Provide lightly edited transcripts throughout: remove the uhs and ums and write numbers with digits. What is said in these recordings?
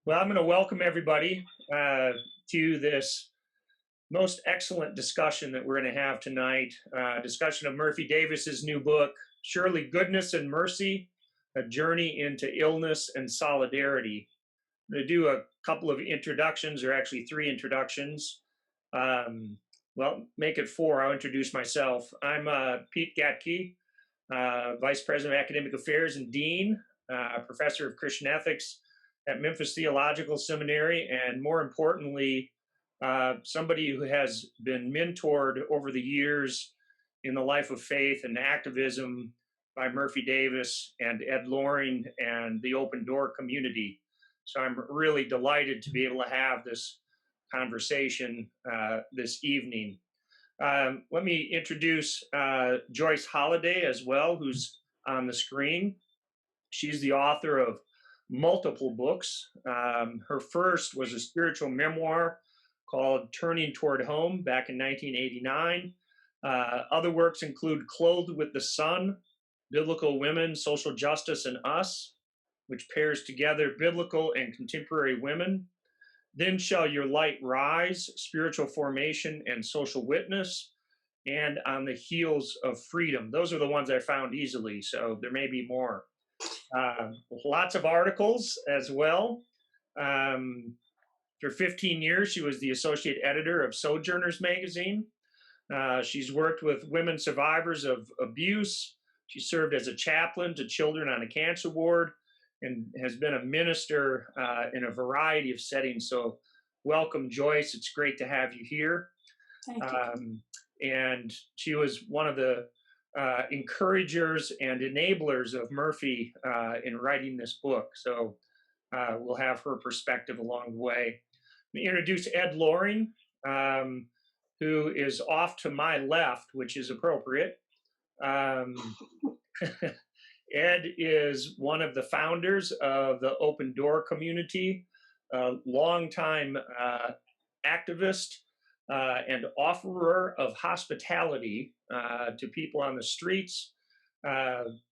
Well, I'm going to welcome everybody to this most excellent discussion that we're going to have tonight. Discussion of Murphy Davis's new book, Surely Goodness and Mercy, A Journey into Illness and Solidarity. I'm going to do a couple of introductions, or actually three introductions. Well, make it four. I'll introduce myself. I'm Pete Gathje, Vice President of Academic Affairs and Dean, Professor of Christian Ethics at Memphis Theological Seminary, and more importantly, somebody who has been mentored over the years in the life of faith and activism by Murphy Davis and Ed Loring and the Open Door community. So I'm really delighted to be able to have this conversation this evening. Let me introduce Joyce Hollyday as well, who's on the screen. She's the author of multiple books. Her first was a spiritual memoir called Turning Toward Home back in 1989. Other works include Clothed with the Sun, Biblical Women, Social Justice, and Us, which pairs together biblical and contemporary women. Then Shall Your Light Rise, Spiritual Formation and Social Witness, and On the Heels of Freedom. Those are the ones I found easily, so there may be more. Lots of articles as well. For 15 years, she was the associate editor of Sojourners magazine. She's worked with women survivors of abuse. She served as a chaplain to children on a cancer ward and has been a minister in a variety of settings. So welcome, Joyce. It's great to have you here. Thank you. And she was one of the encouragers and enablers of Murphy in writing this book. So we'll have her perspective along the way. Let me introduce Ed Loring, who is off to my left, which is appropriate. Ed is one of the founders of the Open Door community, a longtime activist and offerer of hospitality to people on the streets.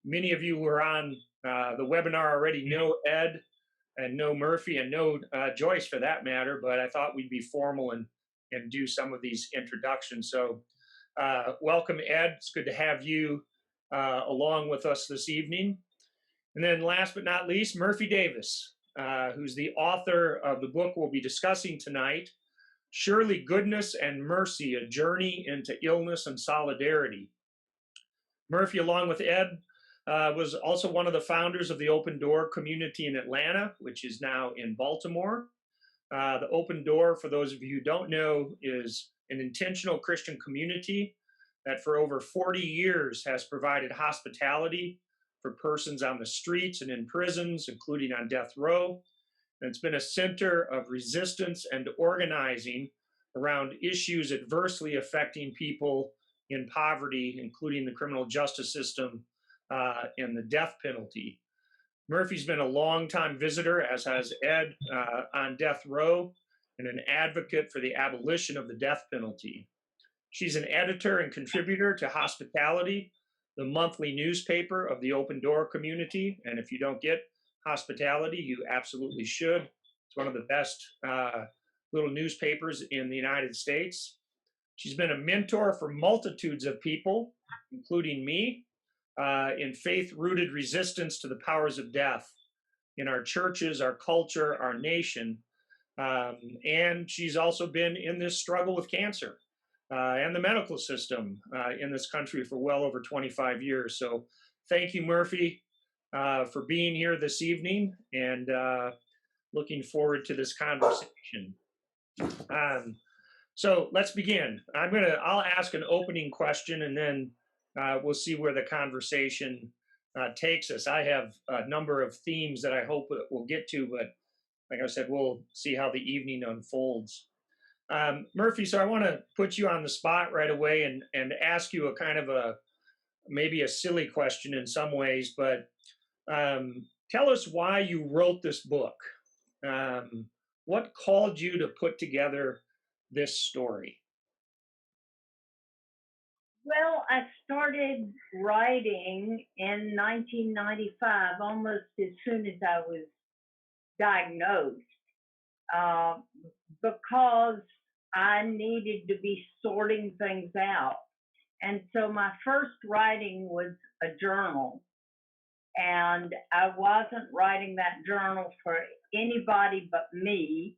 Many of you who are on the webinar already know Ed and know Murphy and know Joyce for that matter, but I thought we'd be formal and do some of these introductions. So welcome, Ed. It's good to have you along with us this evening. And then last but not least, Murphy Davis, who's the author of the book we'll be discussing tonight, Surely Goodness and Mercy, A Journey into Illness and Solidarity. Murphy, along with Ed, was also one of the founders of the Open Door community in Atlanta, which is now in Baltimore. The Open Door, for those of you who don't know, is an intentional Christian community that for over 40 years has provided hospitality for persons on the streets and in prisons, including on death row. And it's been a center of resistance and organizing around issues adversely affecting people in poverty, including the criminal justice system and the death penalty. Murphy's been a longtime visitor, as has Ed, on death row, and an advocate for the abolition of the death penalty. She's an editor and contributor to Hospitality, the monthly newspaper of the Open Door community. And if you don't get Hospitality, you absolutely should. It's one of the best little newspapers in the United States. She's been a mentor for multitudes of people, including me, in faith-rooted resistance to the powers of death in our churches, our culture, our nation. And she's also been in this struggle with cancer and the medical system in this country for well over 25 years. So thank you, Murphy, for being here this evening, and looking forward to this conversation. So let's begin. I'll ask an opening question, and then we'll see where the conversation takes us. I have a number of themes that I hope we'll get to, but like I said, we'll see how the evening unfolds. Murphy, so I want to put you on the spot right away and ask you a kind of maybe a silly question in some ways, but tell us why you wrote this book. What called you to put together this story? Well, I started writing in 1995, almost as soon as I was diagnosed. uh, because I needed to be sorting things out. And so my first writing was a journal, and I wasn't writing that journal for anybody but me,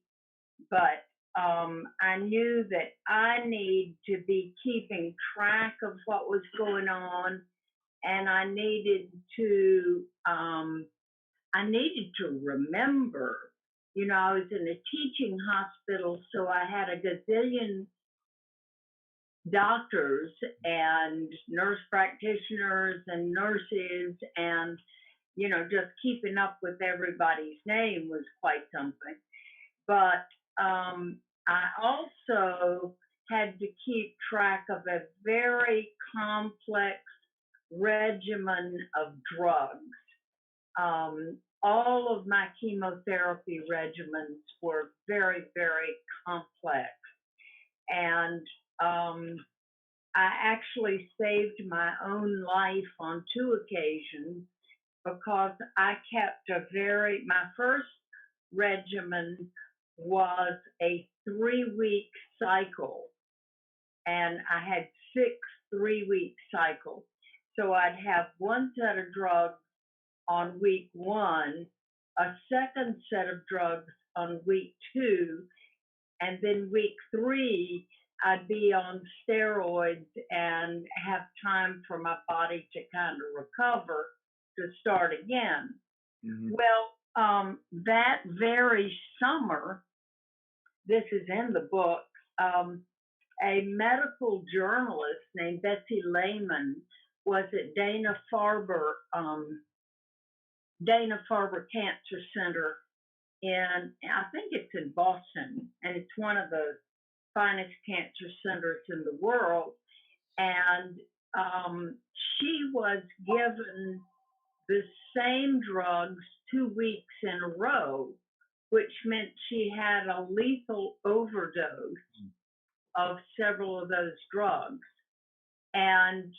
but I knew that I need to be keeping track of what was going on, and I needed to remember. You know, I was in a teaching hospital, so I had a gazillion doctors and nurse practitioners and nurses, and just keeping up with everybody's name was quite something. But I also had to keep track of a very complex regimen of drugs. All of my chemotherapy regimens were very, very complex. And I actually saved my own life on 2 occasions because I kept my first regimen was a 3-week cycle, and I had 6 3-week cycles. So I'd have one set of drugs on week 1, a second set of drugs on week 2, and then week 3, I'd be on steroids and have time for my body to kind of recover to start again. Mm-hmm. Well, that very summer, this is in the book, a medical journalist named Betsy Layman was at Dana-Farber Cancer Center I think it's in Boston, and it's one of the finest cancer centers in the world. And she was given the same drugs 2 weeks in a row, which meant she had a lethal overdose of several of those drugs. And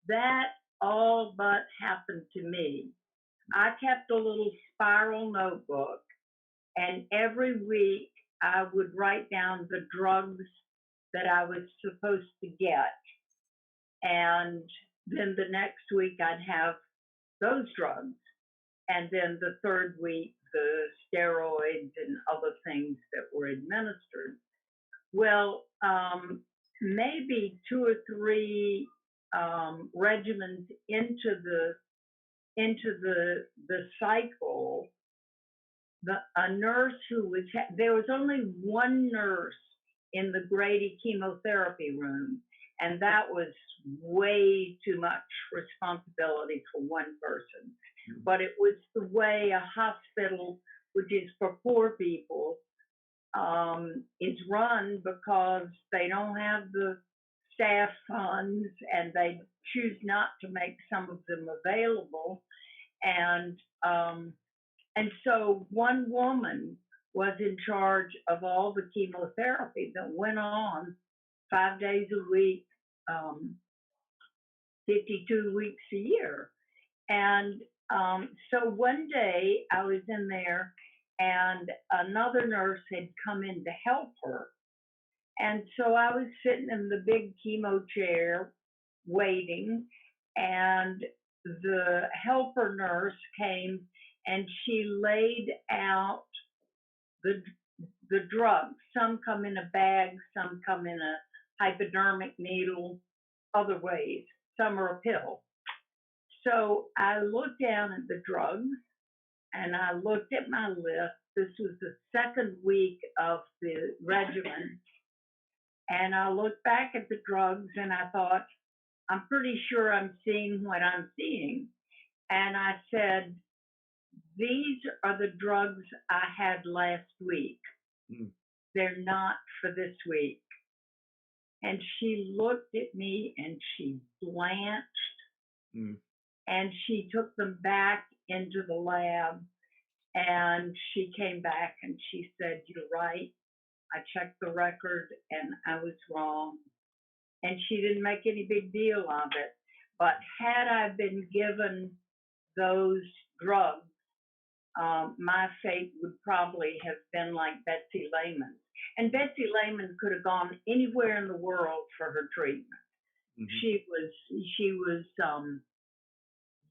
that all but happened to me. I kept a little spiral notebook, and every week I would write down the drugs that I was supposed to get. And then the next week I'd have those drugs. And then the third week, the steroids and other things that were administered. Well, maybe 2 or 3 regimens into the cycle, a nurse there was only one nurse in the Grady chemotherapy room, and that was way too much responsibility for one person. Mm-hmm. But it was the way a hospital, which is for poor people, is run, because they don't have the staff funds and they choose not to make some of them available. And so one woman was in charge of all the chemotherapy that went on 5 days a week, 52 weeks a year. And so one day I was in there, and another nurse had come in to help her. And so I was sitting in the big chemo chair waiting, and the helper nurse came, and she laid out the drugs. Some come in a bag, some come in a hypodermic needle, other ways, some are a pill. So I looked down at the drugs, and I looked at my list. This was the second week of the regimen. And I looked back at the drugs, and I thought, I'm pretty sure I'm seeing what I'm seeing. And I said, these are the drugs I had last week. Mm. They're not for this week. And she looked at me, and she blanched. Mm. And she took them back into the lab, and she came back and she said, you're right. I checked the record and I was wrong. And she didn't make any big deal of it. But had I been given those drugs my fate would probably have been like Betsy Layman's. And Betsy Layman could have gone anywhere in the world for her treatment. Mhm. She was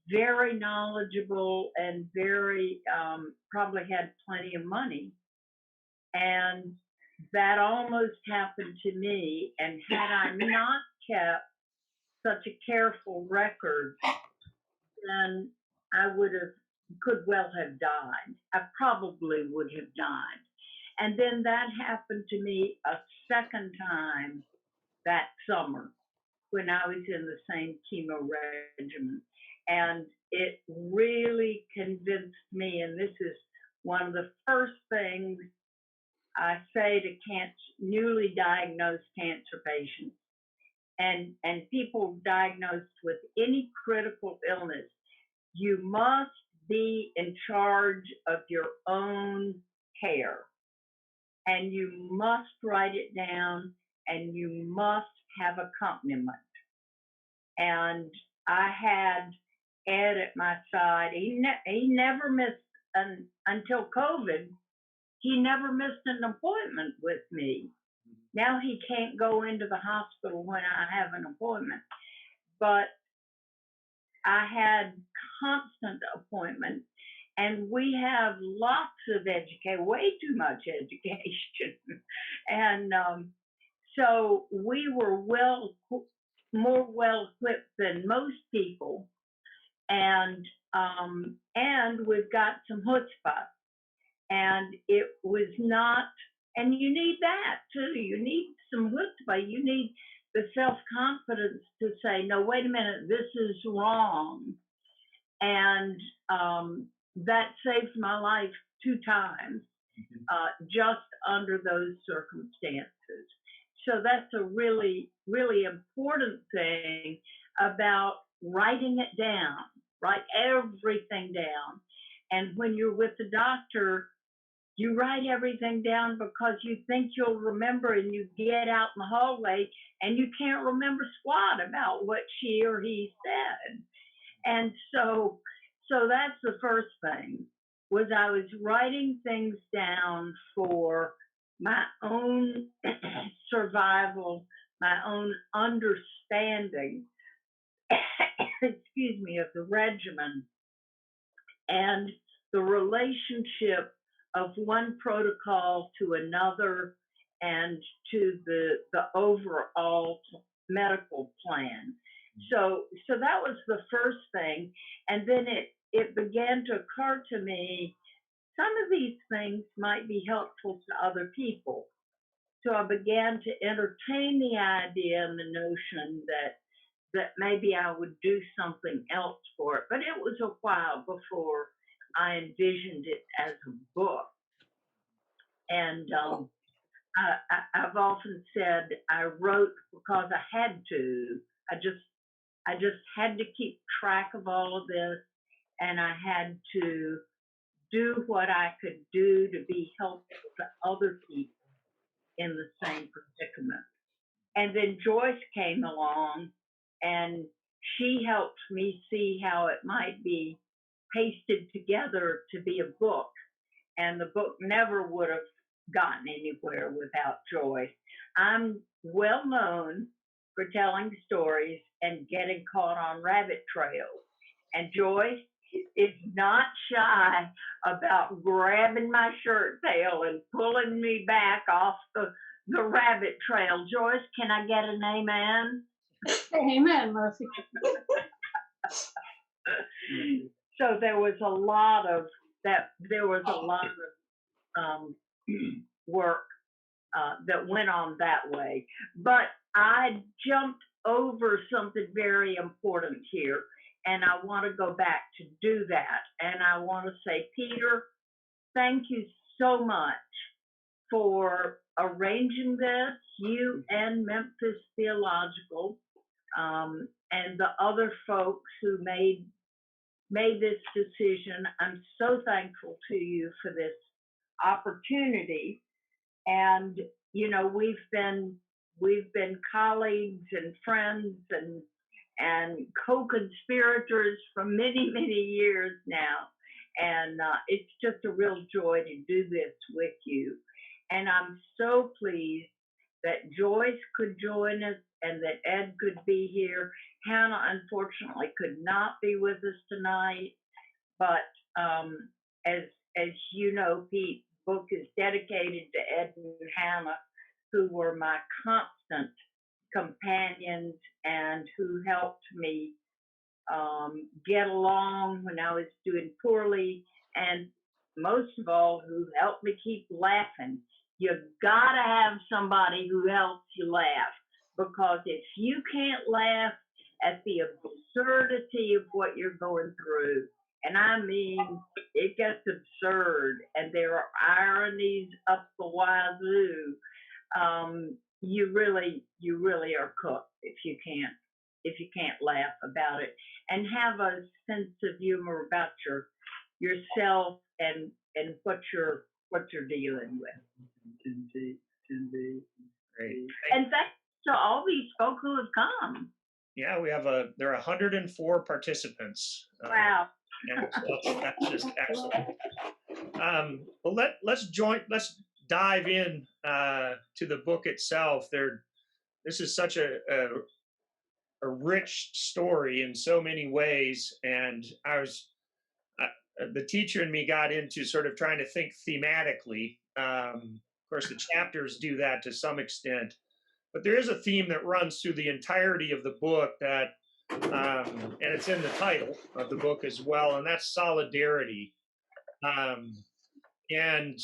very knowledgeable and very probably had plenty of money. And that almost happened to me. And had I not kept such a careful record, then I could well have died. I probably would have died. And then that happened to me a second time that summer when I was in the same chemo regimen. And it really convinced me, and this is one of the first things I say to newly diagnosed cancer patients and people diagnosed with any critical illness, you must be in charge of your own care. And you must write it down and you must have accompaniment. And I had Ed at my side. He never missed until COVID. He never missed an appointment with me. Now he can't go into the hospital when I have an appointment. But I had constant appointments, and we have lots of education, way too much education. And so we were more well equipped than most people. And we've got some chutzpah. And it was not, and you need that too. You need some chutzpah. You need the self-confidence to say, no, wait a minute, this is wrong. And that saved my life 2 times, just under those circumstances. So that's a really, really important thing about writing it down, write everything down. And when you're with the doctor, you write everything down because you think you'll remember, and you get out in the hallway and you can't remember squat about what she or he said. And so that's the first thing, was I was writing things down for my own survival, my own understanding, excuse me, of the regimen and the relationship of one protocol to another and to the overall medical plan. So that was the first thing. And then it began to occur to me, some of these things might be helpful to other people. So I began to entertain the idea and the notion that maybe I would do something else for it. But it was a while before I envisioned it as a book. And I've often said I wrote because I had to. I just had to keep track of all of this, and I had to do what I could do to be helpful to other people in the same predicament. And then Joyce came along, and she helped me see how it might be pasted together to be a book. And the book never would have gotten anywhere without Joyce. I'm well known for telling stories and getting caught on rabbit trails. And Joyce is not shy about grabbing my shirt tail and pulling me back off the rabbit trail. Joyce, can I get an amen? Amen, Mercy. So there was a lot of that. There was a lot of work that went on that way. But I jumped over something very important here, and I want to go back to do that. And I want to say, Peter, thank you so much for arranging this, you and Memphis Theological, and the other folks who made this decision. I'm so thankful to you for this opportunity. And you know, we've been colleagues and friends and co-conspirators for many years now. And it's just a real joy to do this with you. And I'm so pleased that Joyce could join us and that Ed could be here. Hannah, unfortunately, could not be with us tonight, but as as you know, Pete, the book is dedicated to Ed and Hannah, who were my constant companions and who helped me get along when I was doing poorly, and most of all, who helped me keep laughing. You gotta have somebody who helps you laugh, because if you can't laugh at the absurdity of what you're going through, and I mean, it gets absurd, and there are ironies up the wazoo. You really are cooked if you can't laugh about it and have a sense of humor about yourself and what you're dealing with. Indeed, indeed. Great. And thanks to all these folk who have come. Yeah, there are 104 participants. Wow. And so that's just excellent. Well, let's dive in to the book itself. This is such a rich story in so many ways, and the teacher in me got into sort of trying to think thematically. Of course, the chapters do that to some extent, but there is a theme that runs through the entirety of the book and it's in the title of the book as well, and that's solidarity. And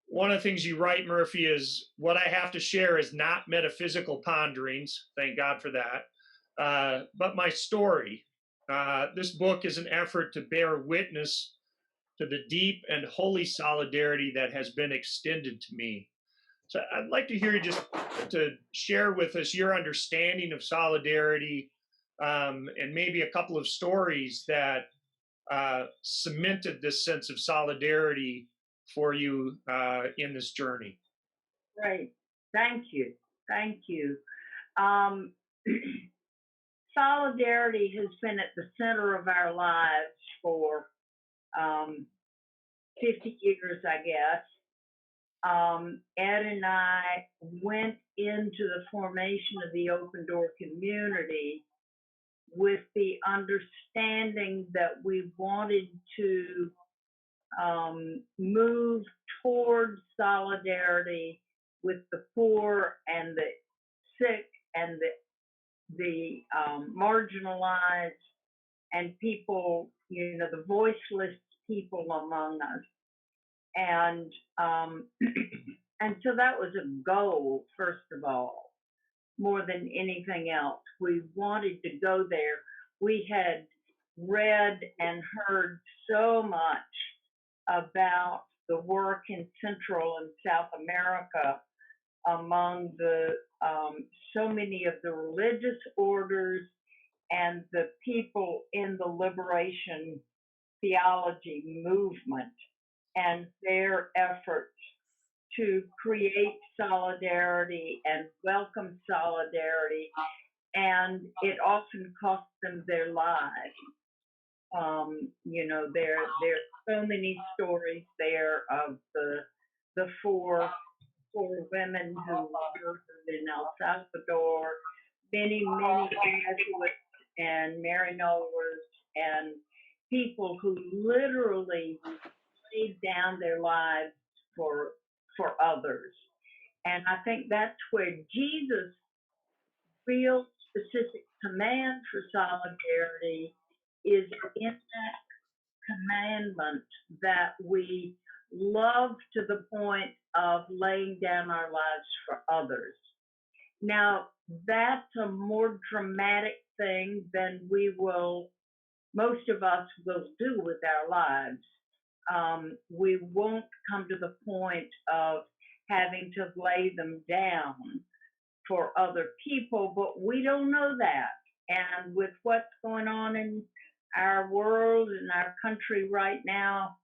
one of the things you write, Murphy, is what I have to share is not metaphysical ponderings. Thank God for that. But my story. This book is an effort to bear witness to the deep and holy solidarity that has been extended to me. So I'd like to hear you just to share with us your understanding of solidarity, and maybe a couple of stories that cemented this sense of solidarity for you in this journey. Great. Thank you. Thank you. Solidarity has been at the center of our lives for 50 years, I guess. Ed and I went into the formation of the Open Door community with the understanding that we wanted to move towards solidarity with the poor and the sick and the marginalized and people, the voiceless people among us. And and so that was a goal, first of all, more than anything else. We wanted to go there. We had read and heard so much about the work in Central and South America among so many of the religious orders and the people in the liberation theology movement and their efforts to create solidarity and welcome solidarity, and it often cost them their lives. There's so many stories there of the four women who murdered in El Salvador, many Jesuits and Marianolas and people who literally laid down their lives for others. And I think that's where Jesus' real specific command for solidarity is in that commandment that we love to the point of laying down our lives for others. Now, that's a more dramatic thing than most of us will do with our lives. We won't come to the point of having to lay them down for other people, but we don't know that. And with what's going on in our world and our country right now,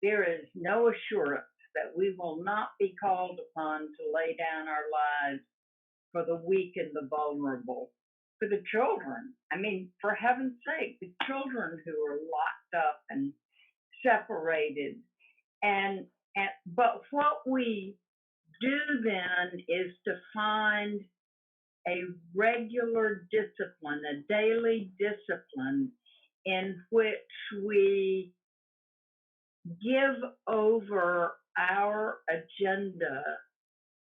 there is no assurance that we will not be called upon to lay down our lives for the weak and the vulnerable, for the children. I mean, for heaven's sake, the children who are locked up and separated. And, but what we do then is to find a regular discipline, a daily discipline in which we give over our agenda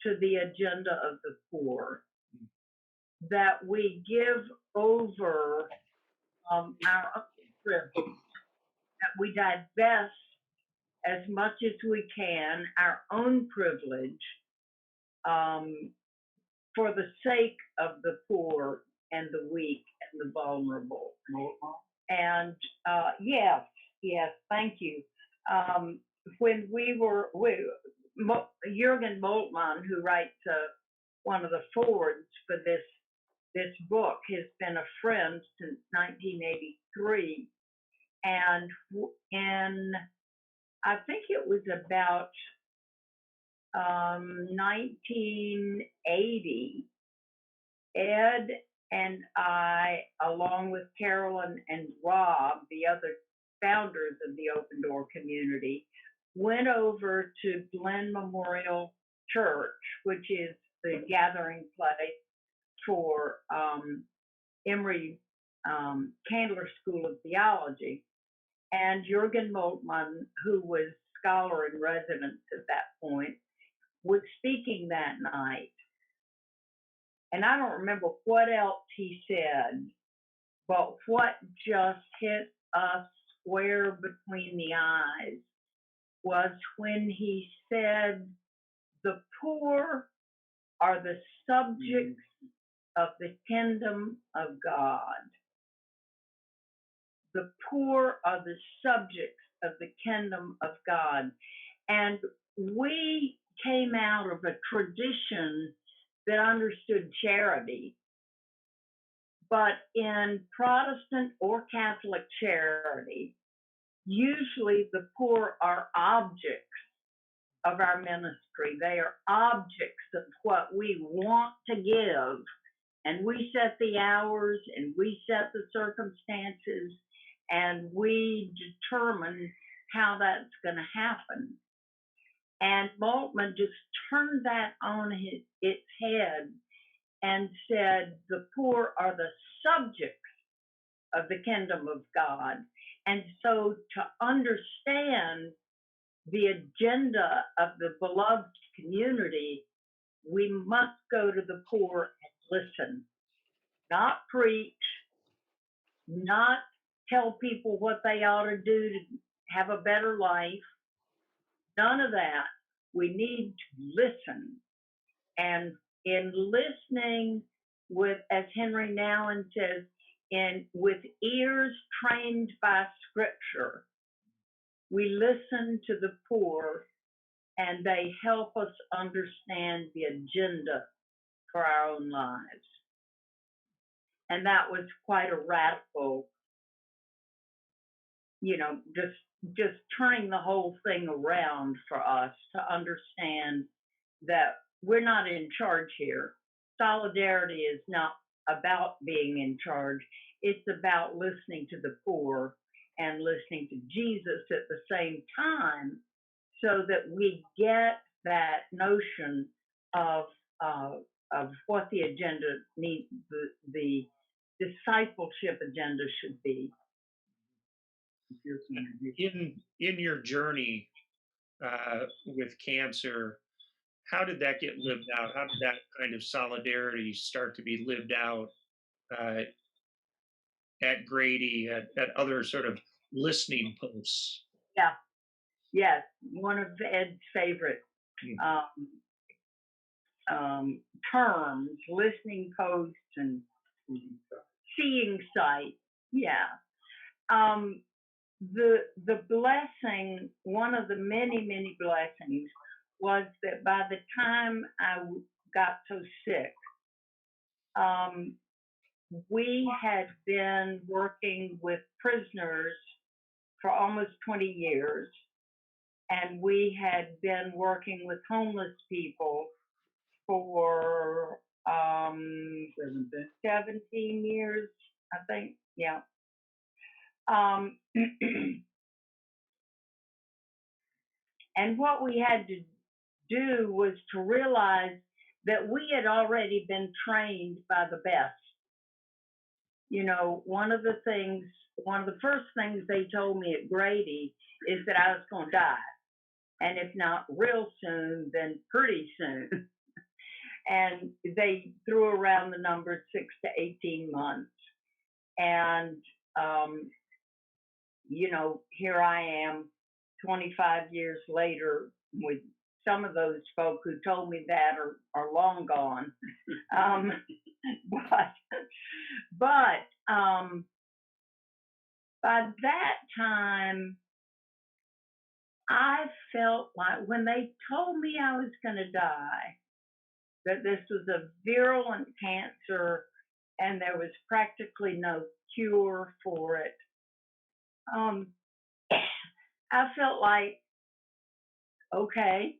to the agenda of the poor, that we give over our own privilege, that we divest as much as we can our own privilege for the sake of the poor and the weak and the vulnerable. And yes, thank you. When Jürgen Moltmann, who writes one of the forwards for this book, has been a friend since 1983, and in I think it was about 1980, Ed and I, along with Carolyn and Rob, the other founders of the Open Door community, went over to Glen Memorial Church, which is the gathering place for Emory Candler School of Theology. And Jürgen Moltmann, who was scholar in residence at that point, was speaking that night. And I don't remember what else he said, but what just hit us square between the eyes was when he said, the poor are the subjects of the kingdom of God. The poor are the subjects of the kingdom of God. And we came out of a tradition that understood charity. But in Protestant or Catholic charity, usually the poor are objects of our ministry. They are objects of what we want to give. And we set the hours and we set the circumstances and we determine how that's going to happen. And Moltmann just turned that on its head and said, the poor are the subjects of the kingdom of God. And so to understand the agenda of the beloved community, we must go to the poor and listen, not preach, not tell people what they ought to do to have a better life. None of that. We need to listen. And in listening with, as Henry Nouwen says, with ears trained by Scripture, we listen to the poor and they help us understand the agenda for our own lives. And that was quite a radical, just turning the whole thing around for us to understand that we're not in charge here. Solidarity is not about being in charge. It's about listening to the poor and listening to Jesus at the same time, so that we get that notion of what the agenda needs, the discipleship agenda should be. In your journey with cancer, how did that get lived out? How did that kind of solidarity start to be lived out at Grady, at other sort of listening posts? Yeah. Yes, one of Ed's favorite terms, listening posts and seeing sight. Yeah. The blessing, one of the many, many blessings, was that by the time I got so sick, we had been working with prisoners for almost 20 years. And we had been working with homeless people for 17 years, I think. Yeah. And what we had to do was to realize that we had already been trained by the best. You know, one of the first things they told me at Grady is that I was going to die. And if not real soon, then pretty soon. And they threw around the number 6 to 18 months. And, you know, here I am 25 years later with some of those folk who told me that are long gone. But by that time, I felt like when they told me I was going to die, that this was a virulent cancer and there was practically no cure for it, I felt like, okay,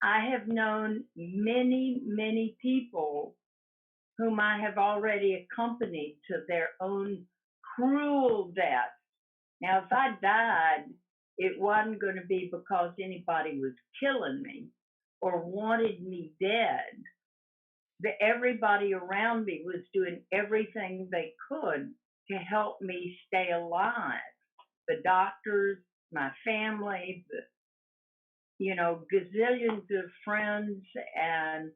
I have known many, many people whom I have already accompanied to their own cruel death. Now, if I died, it wasn't going to be because anybody was killing me or wanted me dead. Everybody around me was doing everything they could to help me stay alive. The doctors, my family, gazillions of friends, and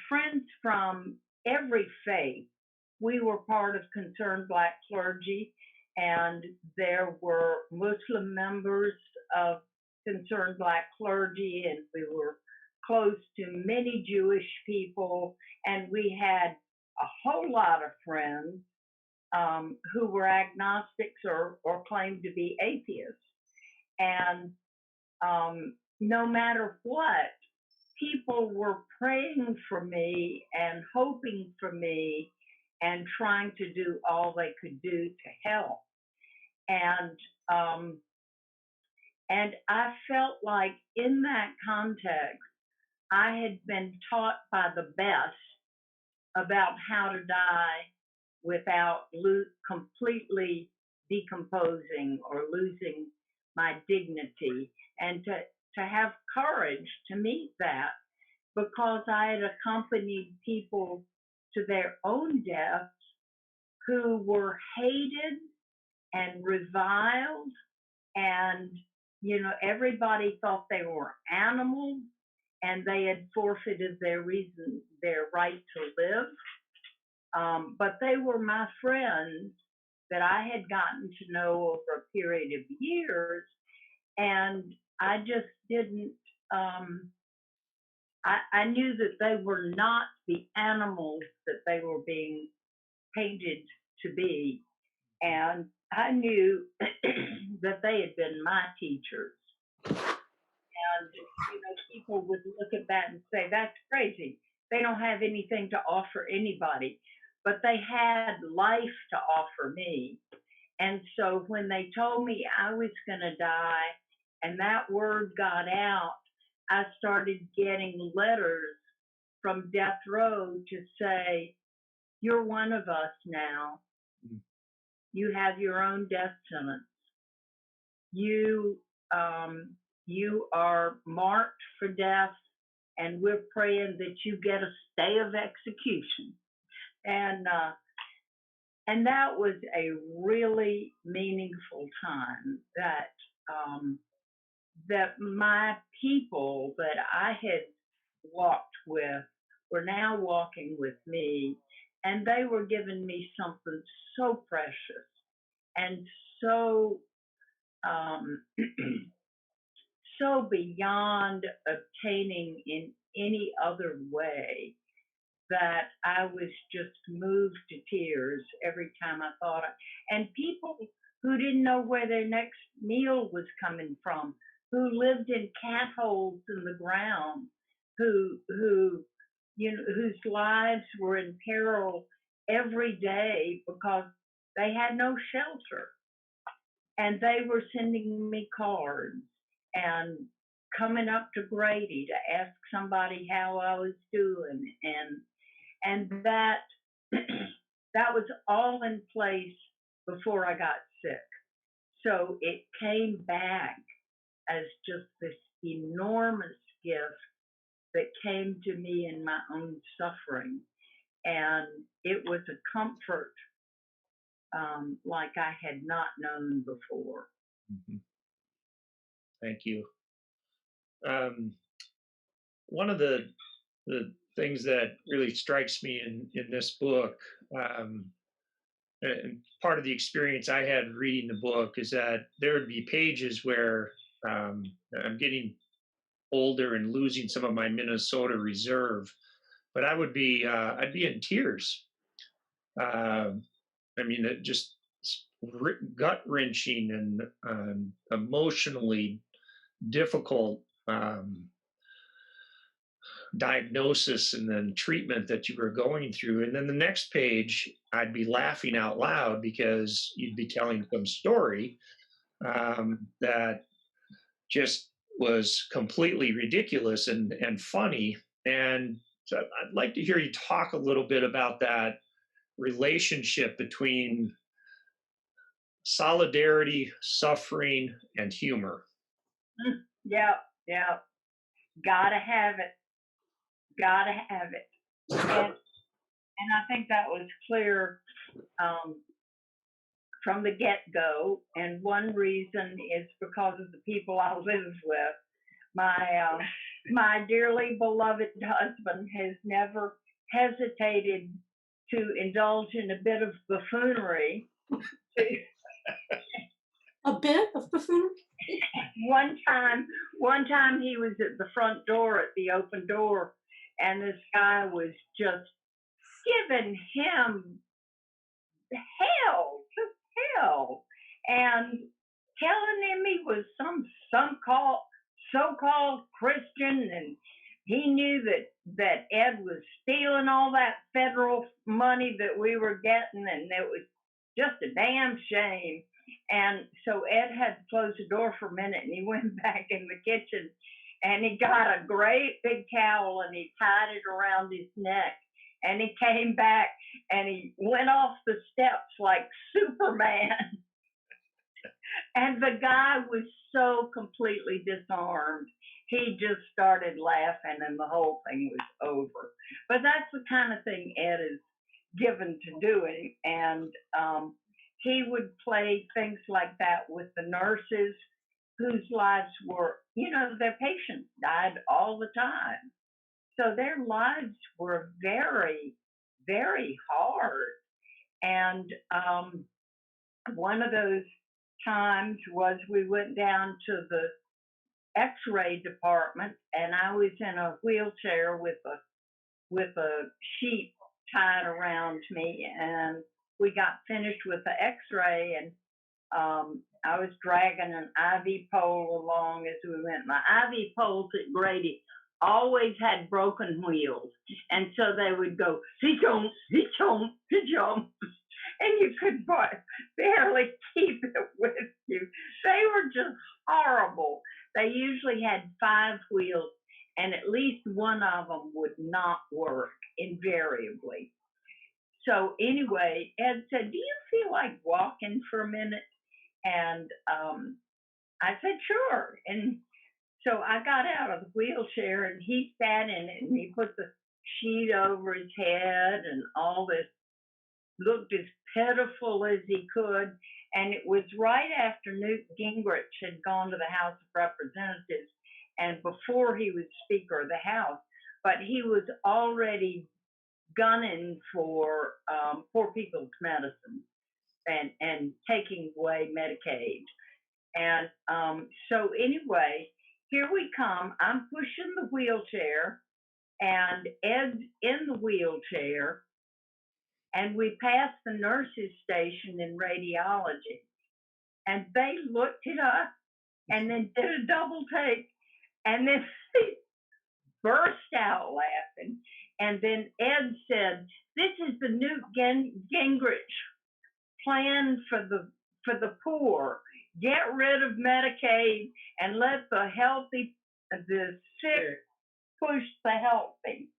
friends from every faith. We were part of Concerned Black Clergy, and there were Muslim members of Concerned Black Clergy, and we were close to many Jewish people, and we had a whole lot of friends who were agnostics or claimed to be atheists. And no matter what, people were praying for me and hoping for me and trying to do all they could do to help. And I felt like in that context, I had been taught by the best about how to die without completely decomposing or losing my dignity, and to have courage to meet that, because I had accompanied people to their own deaths who were hated and reviled, and everybody thought they were animals and they had forfeited their right to live. But they were my friends that I had gotten to know over a period of years, and I just didn't, I knew that they were not the animals that they were being painted to be, and I knew that they had been my teachers. And, people would look at that and say, that's crazy. They don't have anything to offer anybody, but they had life to offer me. And so when they told me I was going to die and that word got out, I started getting letters from death row to say, you're one of us now. You have your own death sentence. You are marked for death, and we're praying that you get a stay of execution. And that was a really meaningful time that my people that I had walked with were now walking with me, and they were giving me something so precious and so so beyond obtaining in any other way, that I was just moved to tears every time I thought of. And people who didn't know where their next meal was coming from, who lived in cat holes in the ground, whose lives were in peril every day because they had no shelter. And they were sending me cards and coming up to Grady to ask somebody how I was doing, and that that was all in place before I got sick. So it came back as just this enormous gift that came to me in my own suffering. And it was a comfort like I had not known before. Mhm. Thank you. One of the things that really strikes me in this book, and part of the experience I had reading the book is that there would be pages where I'm getting older and losing some of my Minnesota reserve, but I'd be in tears. I mean, it just gut wrenching and emotionally difficult diagnosis and then treatment that you were going through. And then the next page, I'd be laughing out loud because you'd be telling some story that just was completely ridiculous and funny. And so I'd like to hear you talk a little bit about that relationship between solidarity, suffering, and humor. Yeah, yeah. Gotta have it. Gotta have it. And I think that was clear from the get-go. And one reason is because of the people I live with. My dearly beloved husband has never hesitated to indulge in a bit of buffoonery. A bit of buffoonery? One time he was at the front door at the open door, and this guy was just giving him hell, and telling him he was some so-called Christian, and he knew that Ed was stealing all that federal money that we were getting, and it was just a damn shame. And so Ed had to close the door for a minute, and he went back in the kitchen, and he got a great big towel, and he tied it around his neck, and he came back, and he went off the steps like Superman. And the guy was so completely disarmed. He just started laughing, and the whole thing was over. But that's the kind of thing Ed is given to doing. And he would play things like that with the nurses whose lives were, their patients died all the time. So their lives were very, very hard. And one of those times was we went down to the X-ray department, and I was in a wheelchair with a sheet tied around me, and we got finished with the X-ray, and I was dragging an IV pole along as we went. My IV poles at Grady always had broken wheels, and so they would go he-chomp, he-chomp, he-chomp, and you could barely keep it with you. They were just horrible. They usually had 5 wheels, and at least one of them would not work invariably. So anyway, Ed said, "Do you feel like walking for a minute?" And I said, "Sure." And so I got out of the wheelchair, and he sat in it, and he put the sheet over his head, and all this, looked as pitiful as he could. And it was right after Newt Gingrich had gone to the House of Representatives, and before he was Speaker of the House, but he was already gunning for poor people's medicine and taking away Medicaid. And so anyway, here we come. I'm pushing the wheelchair, and Ed's in the wheelchair, and we passed the nurses' station in radiology, and they looked at us and then did a double take, and then they burst out laughing. And then Ed said, "This is the Newt Gingrich plan for the poor. Get rid of Medicaid and let the sick push the healthy."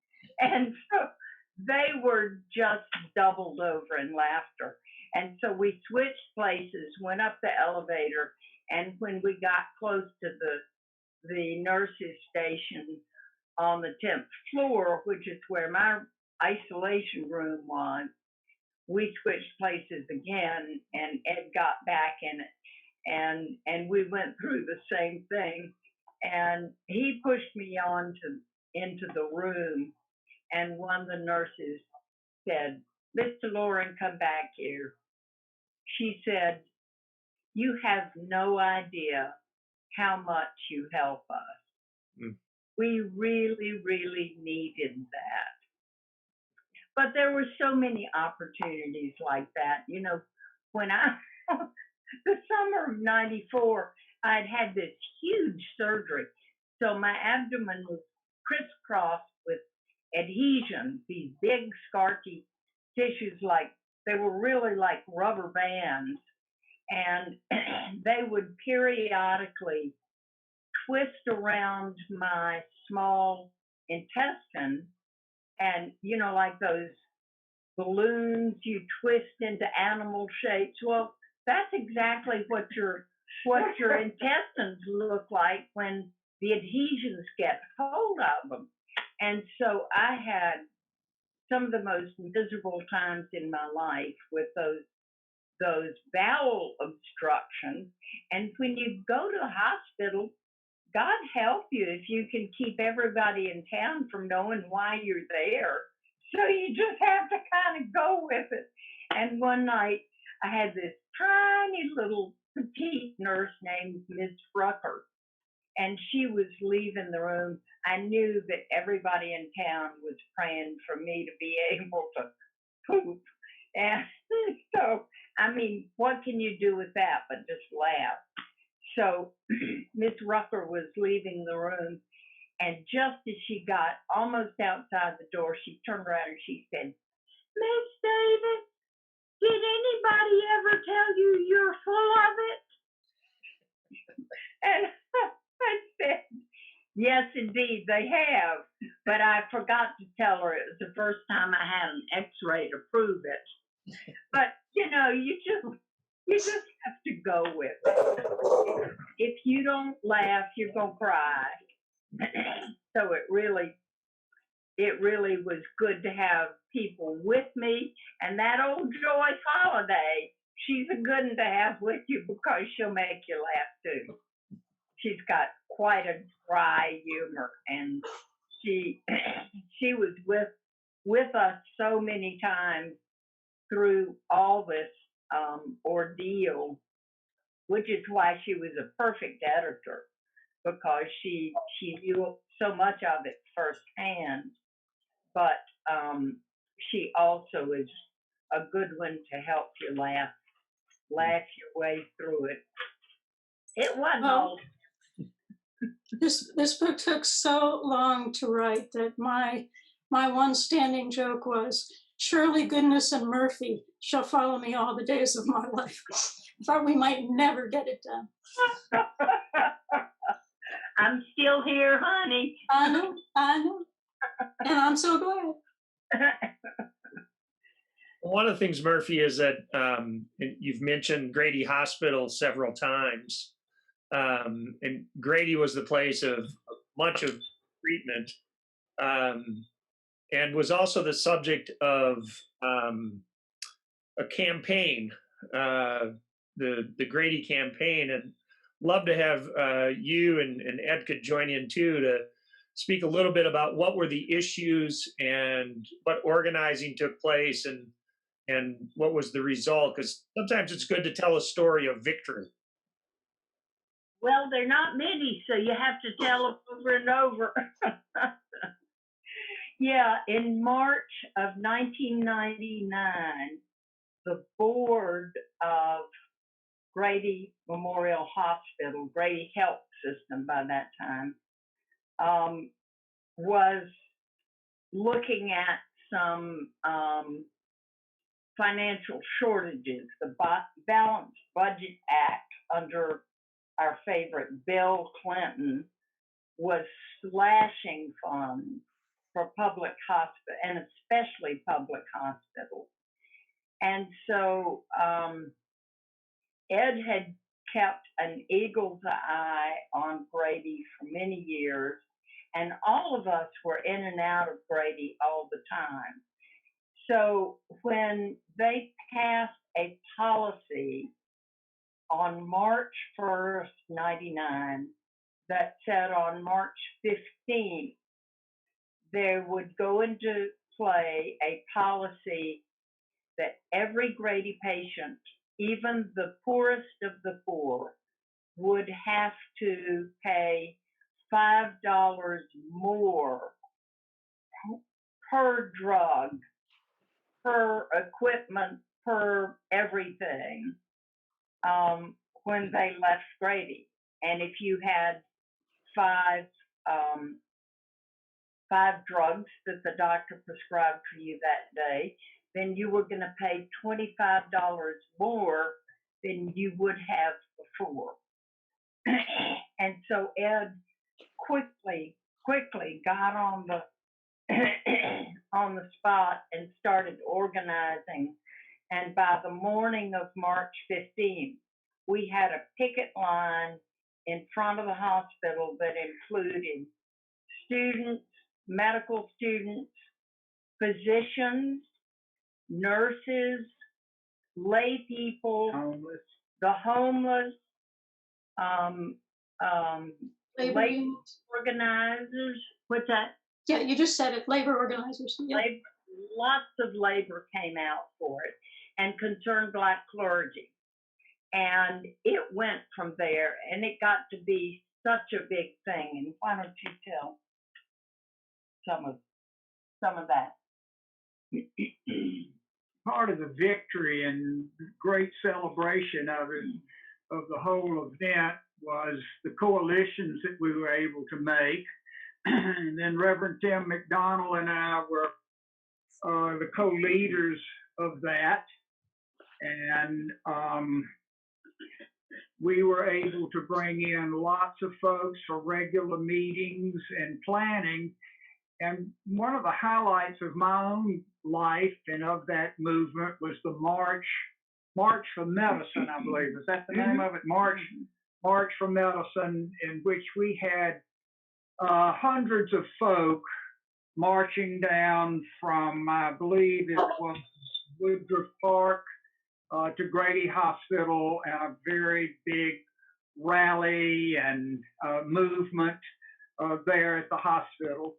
And so they were just doubled over in laughter. And so we switched places, went up the elevator, And when we got close to the nurses' station on the 10th floor, which is where my isolation room was, we switched places again, and Ed got back in it, and we went through the same thing. And he pushed me into the room, and one of the nurses said, "Mr. Loren, come back here." She said, "You have no idea how much you help us. Mm. We really, really needed that." But there were so many opportunities like that. You know, when the summer of '94, I'd had this huge surgery. So my abdomen was crisscrossed with adhesions, these big scar tissues, like they were really like rubber bands. And they would periodically twist around my small intestine, and like those balloons you twist into animal shapes. Well, that's exactly what your intestines look like when the adhesions get hold of them. And so I had some of the most miserable times in my life with those bowel obstructions. And when you go to the hospital, God help you if you can keep everybody in town from knowing why you're there. So you just have to kind of go with it. And one night I had this tiny little petite nurse named Miss Rucker, and she was leaving the room. I knew that everybody in town was praying for me to be able to poop. And so, I mean, what can you do with that but just laugh? So Miss Rucker was leaving the room, and just as she got almost outside the door, she turned around and she said, "Miss Davis, did anybody ever tell you you're full of it?" And I said, "Yes, indeed, they have. But I forgot to tell her it was the first time I had an x-ray to prove it." But, you just have to go with it. If you don't laugh, you're going to cry. So it really was good to have people with me. And that old Joyce Holliday, she's a good one to have with you because she'll make you laugh too. She's got quite a dry humor, and she was with us so many times through all this ordeal, which is why she was a perfect editor, because she knew so much of it firsthand. But she also is a good one to help you laugh your way through it. It wasn't all. This book took so long to write that my one standing joke was, "Surely goodness and Murphy shall follow me all the days of my life." I thought we might never get it done. I'm still here, honey. I know, and I'm so glad. One of the things, Murphy, is that you've mentioned Grady Hospital several times. And Grady was the place of much of treatment, and was also the subject of a campaign, the Grady campaign. And love to have you and Ed could join in too to speak a little bit about what were the issues and what organizing took place and what was the result, because sometimes it's good to tell a story of victory. Well, they're not many, so you have to tell them over and over. Yeah, in March of 1999, the board of Grady Memorial Hospital, Grady Health System by that time, was looking at some financial shortages. The Balanced Budget Act under our favorite Bill Clinton was slashing funds for public hospitals, and especially public hospitals. And so Ed had kept an eagle's eye on Grady for many years, and all of us were in and out of Grady all the time. So when they passed a policy on March 1st, 99, that said on March 15th, there would go into play a policy that every Grady patient, even the poorest of the poor, would have to pay $5 more per drug, per equipment, per everything when they left Grady. And if you had five drugs that the doctor prescribed for you that day, then you were going to pay $25 more than you would have before. And so Ed quickly got on the on the spot and started organizing. And by the morning of March 15th, we had a picket line in front of the hospital that included students, medical students, physicians, nurses, lay people, the homeless, labor organizers. What's that? Yeah, you just said it, labor organizers. Yep. Lots of labor came out for it, and concerned Black clergy. And it went from there, and it got to be such a big thing. And why don't you tell some of that? Part of the victory and great celebration of it, of the whole event, was the coalitions that we were able to make. And then Reverend Tim McDonald and I were the co-leaders of that. And we were able to bring in lots of folks for regular meetings and planning. And one of the highlights of my own life and of that movement was the March for Medicine, I believe. Is that the name of it? March for Medicine, in which we had hundreds of folk marching down from, I believe it was Woodruff Park to Grady Hospital, and a very big rally and movement there at the hospital.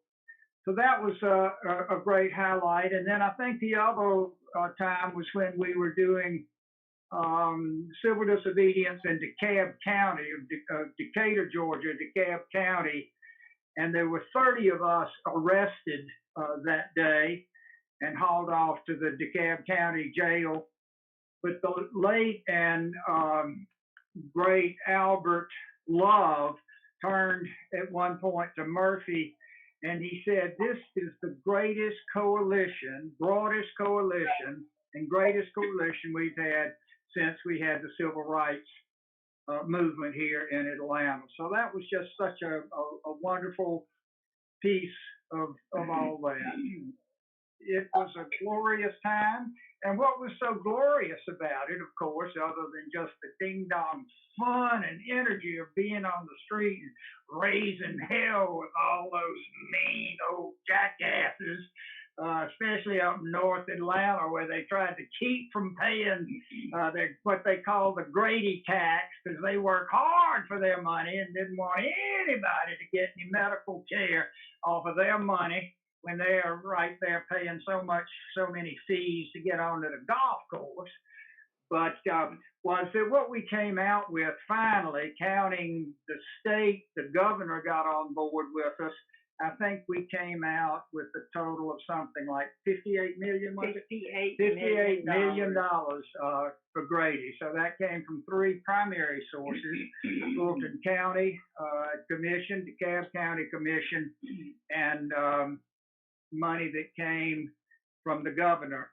So that was a great highlight. And then I think the other time was when we were doing civil disobedience in DeKalb County, Decatur, Georgia, DeKalb County. And there were 30 of us arrested that day and hauled off to the DeKalb County jail. But the late and great Albert Love turned at one point to Murphy, and he said, "This is the greatest coalition, broadest coalition, and greatest coalition we've had since we had the civil rights movement here in Atlanta." So that was just such a wonderful piece of all that. It was a glorious time. And what was so glorious about it, of course, other than just the ding-dong fun and energy of being on the street and raising hell with all those mean old jackasses, especially up in North Atlanta, where they tried to keep from paying what they call the Grady tax, because they work hard for their money and didn't want anybody to get any medical care off of their money, when they are right there paying so many fees to get onto the golf course. But was that what we came out with finally, counting the state, the governor got on board with us. I think we came out with a total of something like $58 million, was it? $58 million for Grady. So that came from three primary sources: Fulton County Commission, DeKalb County Commission, and money that came from the governor,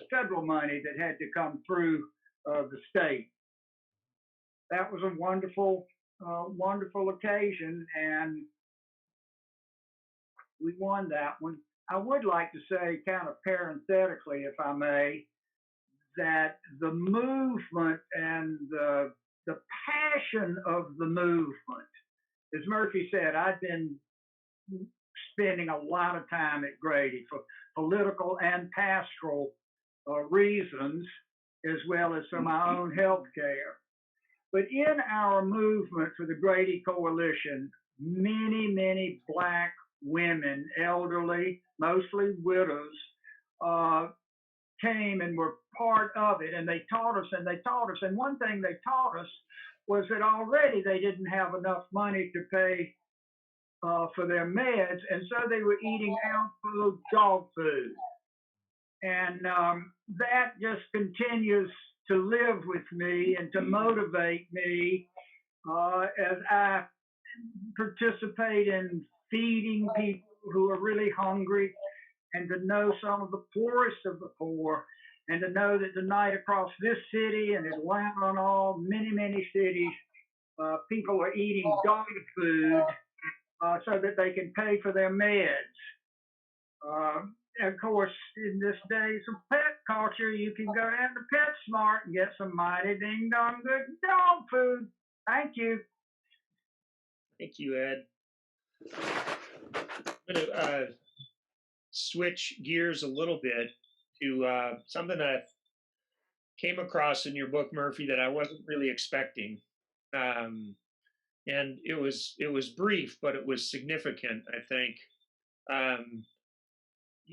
federal money that had to come through the state. That was a wonderful, wonderful occasion, and we won that one. I would like to say, kind of parenthetically, if I may, that the movement and the the passion of the movement. As Murphy said, I've been spending a lot of time at Grady for political and pastoral reasons, as well as for my own health care. But in our movement for the Grady Coalition, many Black women, elderly, mostly widows, came and were part of it, and they taught us and they taught us. And one thing they taught us was that already they didn't have enough money to pay for their meds, and so they were eating out dog food. And that just continues to live with me and to motivate me as I participate in feeding people who are really hungry, and to know some of the poorest of the poor, and to know that tonight across this city and Atlanta and all, many cities, people are eating dog food so that they can pay for their meds. Of course, in this days of pet culture, you can go down to PetSmart and get some mighty ding dong good dog food. Thank you. Thank you, Ed. I'm going to switch gears a little bit to something that I came across in your book, Murphy, that I wasn't really expecting. And it was brief, but it was significant, I think.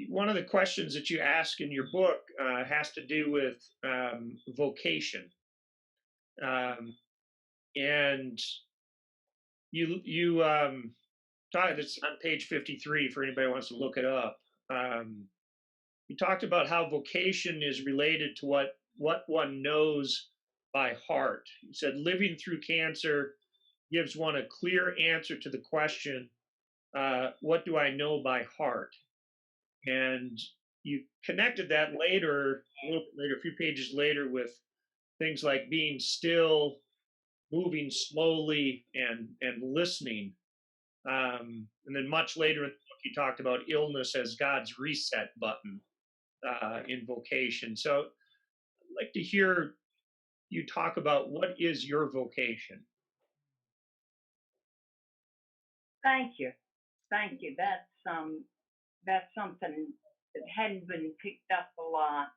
One of the questions that you ask in your book has to do with vocation. And you talk, it's on page 53 for anybody who wants to look it up. You talked about how vocation is related to what one knows by heart. You said living through cancer gives one a clear answer to the question, what do I know by heart? And you connected that later, a little bit later, a few pages later, with things like being still, moving slowly, and listening. And then much later in the book, you talked about illness as God's reset button in vocation. So I'd like to hear you talk about what is your vocation. Thank you. That's something that hadn't been picked up a lot.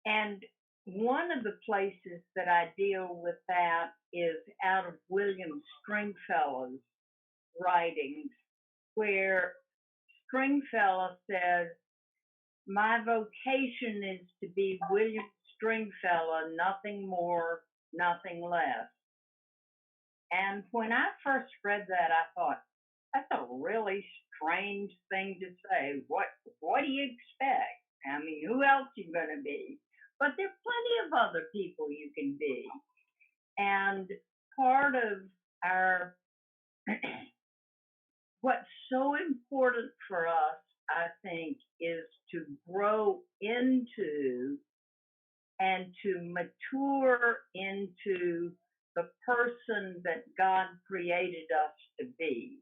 And one of the places that I deal with that is out of William Stringfellow's writings, where Stringfellow says, my vocation is to be William Stringfellow, nothing more, nothing less. And when I first read that, I thought, that's a really strange thing to say. What do you expect? I mean, who else are you going to be? But there are plenty of other people you can be. And part of our, what's so important for us, I think, is to grow into and to mature into the person that God created us to be.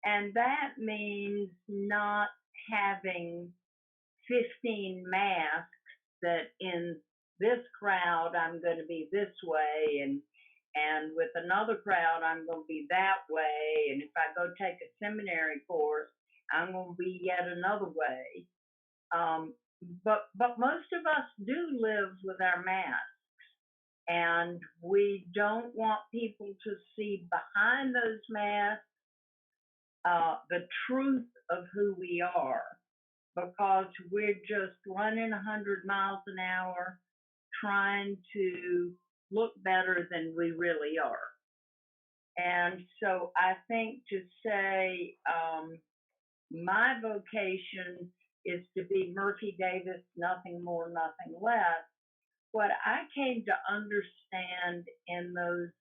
And that means not having 15 masks that in this crowd I'm going to be this way, and with another crowd I'm going to be that way, and if I go take a seminary course I'm going to be yet another way. But most of us do live with our masks, and we don't want people to see behind those masks the truth of who we are, because we're just running 100 miles an hour trying to look better than we really are. And so I think to say my vocation is to be Murphy Davis, nothing more, nothing less, what I came to understand in those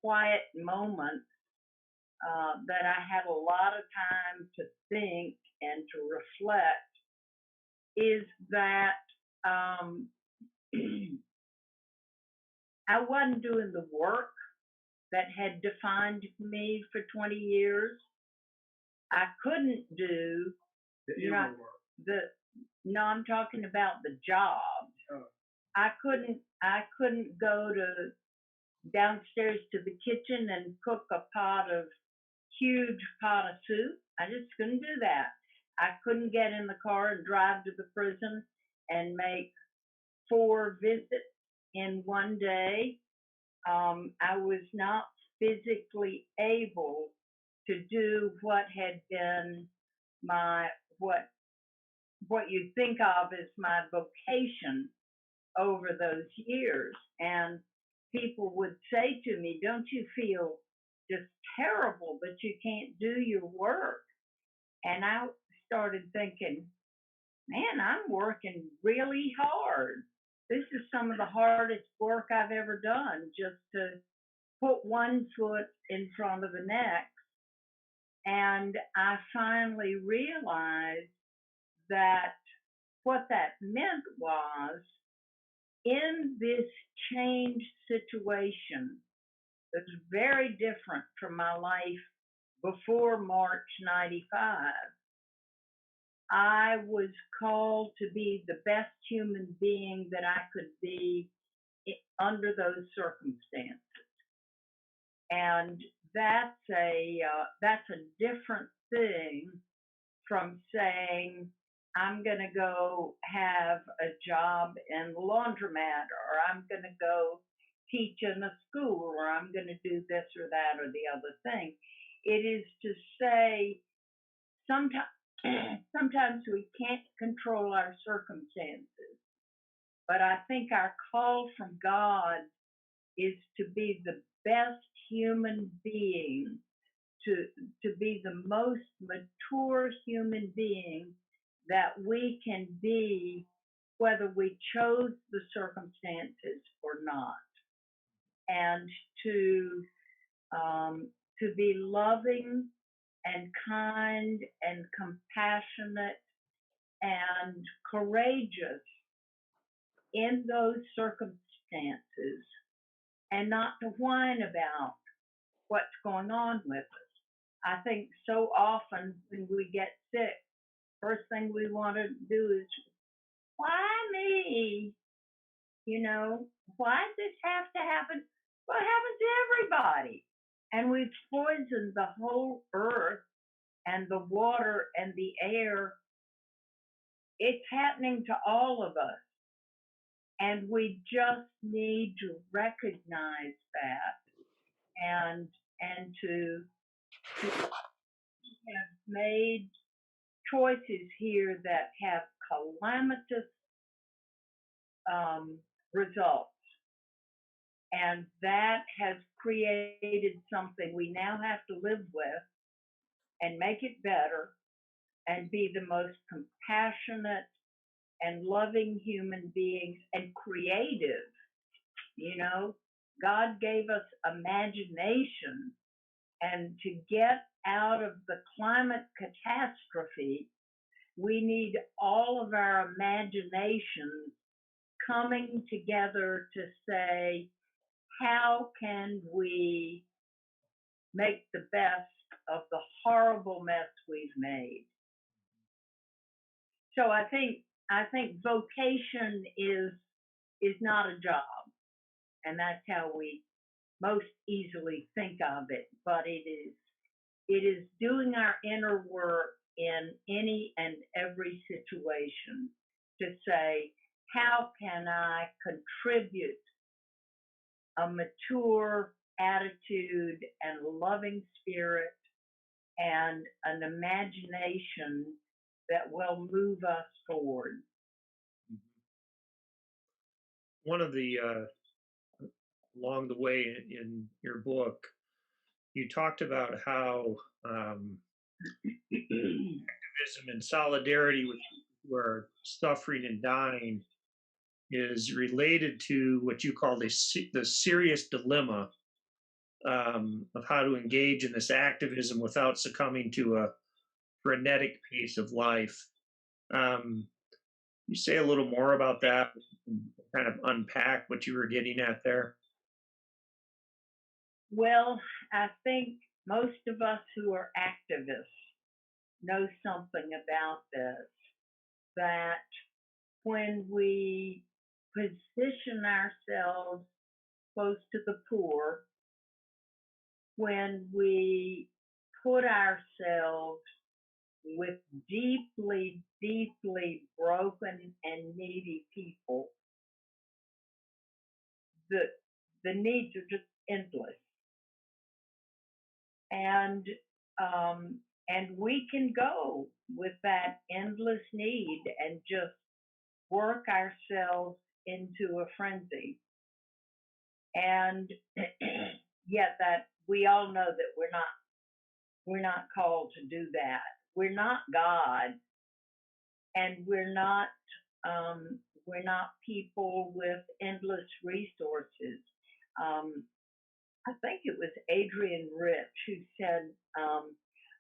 quiet moments that I had a lot of time to think and to reflect is that I wasn't doing the work that had defined me for 20 years. I couldn't do The inner work. no, I'm talking about the job. Oh. I couldn't go to downstairs to the kitchen and cook a huge pot of soup. I just couldn't do that. I couldn't get in the car and drive to the prison and make 4 visits in one day. I was not physically able to do what had been my what you think of as my vocation over those years. And people would say to me, "Don't you feel just terrible that you can't do your work?" And I started thinking, man, I'm working really hard. This is some of the hardest work I've ever done, just to put one foot in front of the next. And I finally realized that what that meant was, in this changed situation that's very different from my life before March 95, I was called to be the best human being that I could be under those circumstances. And that's a different thing from saying, I'm going to go have a job in the laundromat, or I'm going to go teach in a school, or I'm going to do this or that or the other thing. It is to say, sometimes we can't control our circumstances, but I think our call from God is to be the best human being, to be the most mature human being that we can be, whether we chose the circumstances or not, and to be loving and kind and compassionate and courageous in those circumstances, and not to whine about what's going on with us. I think so often when we get sick, first thing we want to do is, why me? Why does this have to happen? Well, it happens to everybody. And we've poisoned the whole earth and the water and the air. It's happening to all of us. And we just need to recognize that, and to have made choices here that have calamitous results. And that has created something we now have to live with and make it better and be the most compassionate and loving human beings and creative. God gave us imagination, and to get out of the climate catastrophe, we need all of our imaginations coming together to say, how can we make the best of the horrible mess we've made? So I think vocation is not a job, and that's how we most easily think of it. But it is doing our inner work in any and every situation to say, how can I contribute a mature attitude and a loving spirit and an imagination that will move us forward. One of the, along the way in your book, you talked about how activism and solidarity with people who are suffering and dying is related to what you call the serious dilemma of how to engage in this activism without succumbing to a frenetic pace of life. You say a little more about that, kind of unpack what you were getting at there? Well, I think most of us who are activists know something about this, that when we position ourselves close to the poor, when we put ourselves with deeply, deeply broken and needy people, the needs are just endless. And we can go with that endless need and just work ourselves into a frenzy. And yet that we all know that we're not called to do that. We're not God, and we're not people with endless resources. I think it was Adrian Rich who said,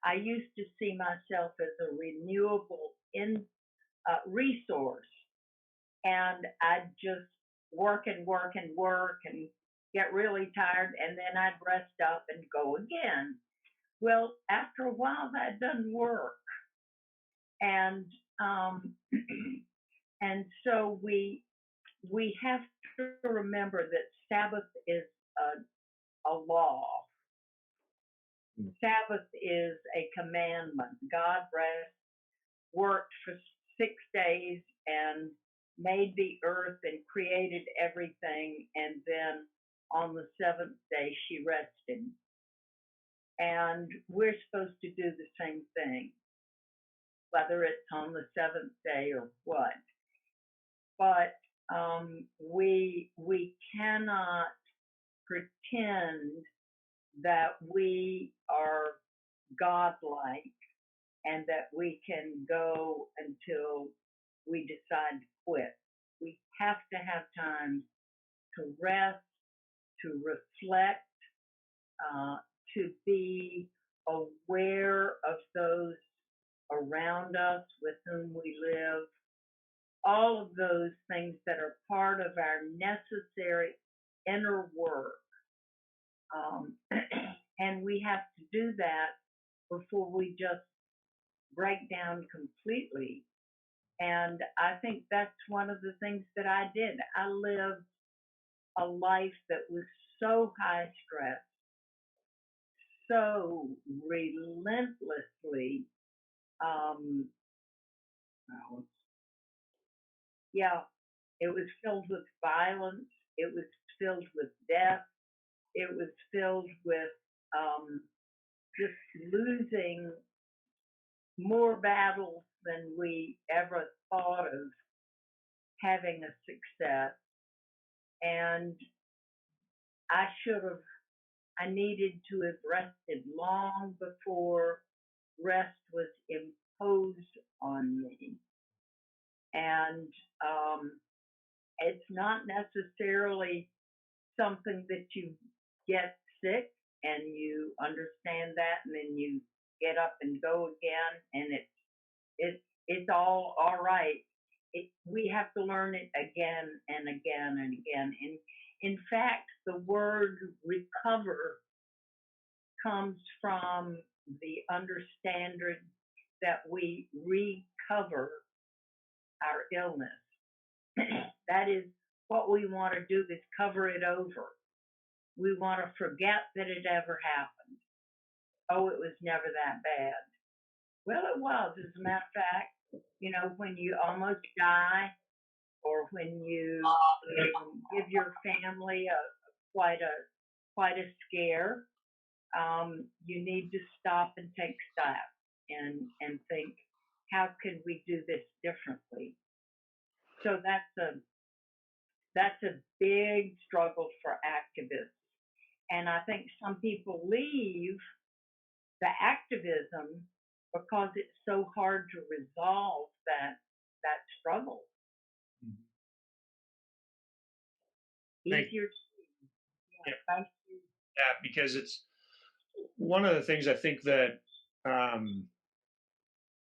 I used to see myself as a renewable resource, and I'd just work and work and work and get really tired, and then I'd rest up and go again. Well, after a while, that doesn't work, and and so we have to remember that Sabbath is a law. Sabbath is a commandment. God worked for 6 days and made the earth and created everything, and then on the 7th day she rested. And we're supposed to do the same thing, whether it's on the 7th day or what. But we cannot pretend that we are godlike and that we can go until we decide to quit. We have to have time to rest, to reflect, to be aware of those around us with whom we live, all of those things that are part of our necessary inner work. And we have to do that before we just break down completely. And I think that's one of the things that I did. I lived a life that was so high stress, so relentlessly, it was filled with violence. It was filled with death. It was filled with just losing more battles than we ever thought of having a success. And I needed to have rested long before rest was imposed on me. And it's not necessarily something that you get sick and you understand that and then you get up and go again and it's all right. We have to learn it again and again and again. And in fact, the word recover comes from the understanding that we recover our illness. That is what we want to do, is cover it over. We want to forget that it ever happened. Oh, it was never that bad. Well, it was. As a matter of fact, when you almost die, or when you give your family quite a scare, you need to stop and take stock and think, how can we do this differently? So that's a big struggle for activists. And I think some people leave the activism because it's so hard to resolve that struggle. Thank Easier. Yeah. Thank you. Yeah, because it's one of the things I think that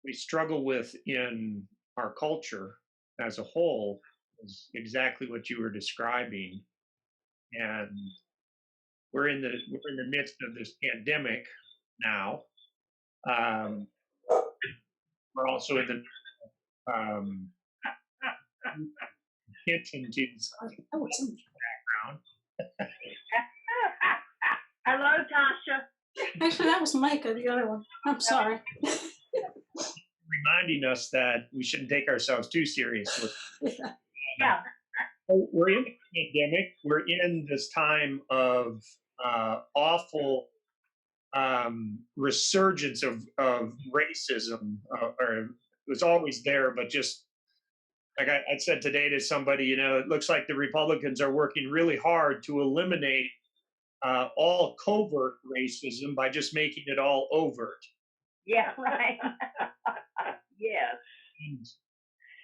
we struggle with in our culture as a whole is exactly what you were describing. And we're in the midst of this pandemic now. We're also in the kitchen to Sorry, that wasn't me. background. Hello, Tasha. Actually, that was Micah, the other one. I'm sorry. Reminding us that we shouldn't take ourselves too seriously. Yeah. Yeah. We're in the pandemic. We're in this time of awful resurgence of racism. Or it was always there, but just like I said today to somebody, it looks like the Republicans are working really hard to eliminate all covert racism by just making it all overt. Yeah, right. Yes.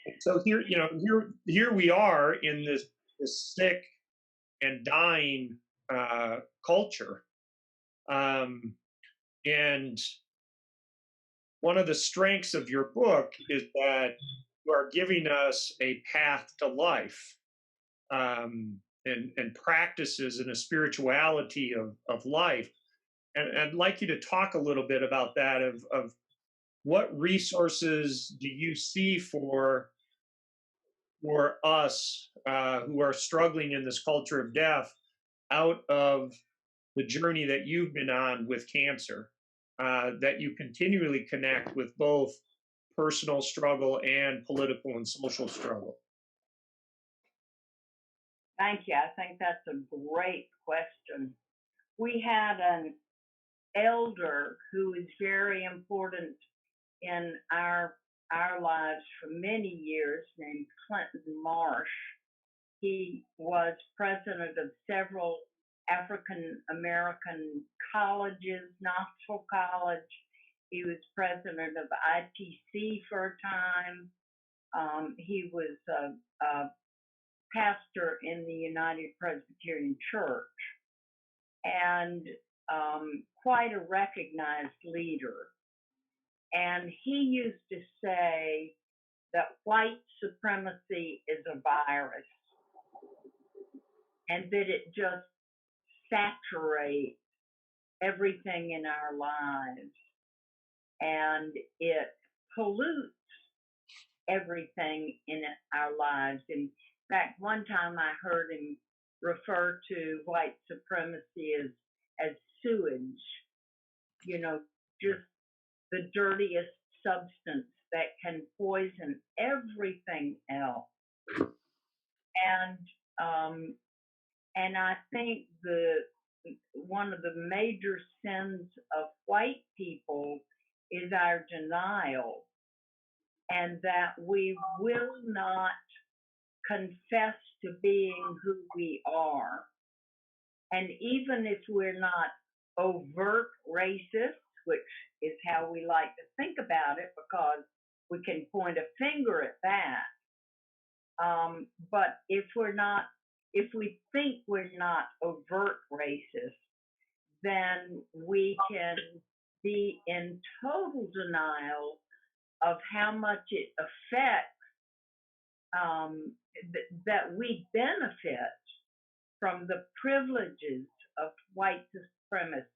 And so here we are in this sick and dying culture, and one of the strengths of your book is that you are giving us a path to life, and practices and a spirituality of life. And I'd like you to talk a little bit about that, of what resources do you see for us who are struggling in this culture of death out of the journey that you've been on with cancer, that you continually connect with both personal struggle and political and social struggle? Thank you. I think that's a great question. We had an elder who is very important in our lives for many years, named Clinton Marsh. He was president of several African American colleges, Knoxville College. He was president of ITC for a time. He was a pastor in the United Presbyterian Church, and quite a recognized leader. And he used to say that white supremacy is a virus, and that it just saturates everything in our lives, and it pollutes everything in our lives. In fact, one time I heard him refer to white supremacy as sewage, just the dirtiest substance that can poison everything else. And I think one of the major sins of white people is our denial, and that we will not confess to being who we are. And even if we're not overt racist, which is how we like to think about it, because we can point a finger at that. But if we think we're not overt racist, then we can be in total denial of how much it affects, that we benefit from the privileges of white supremacist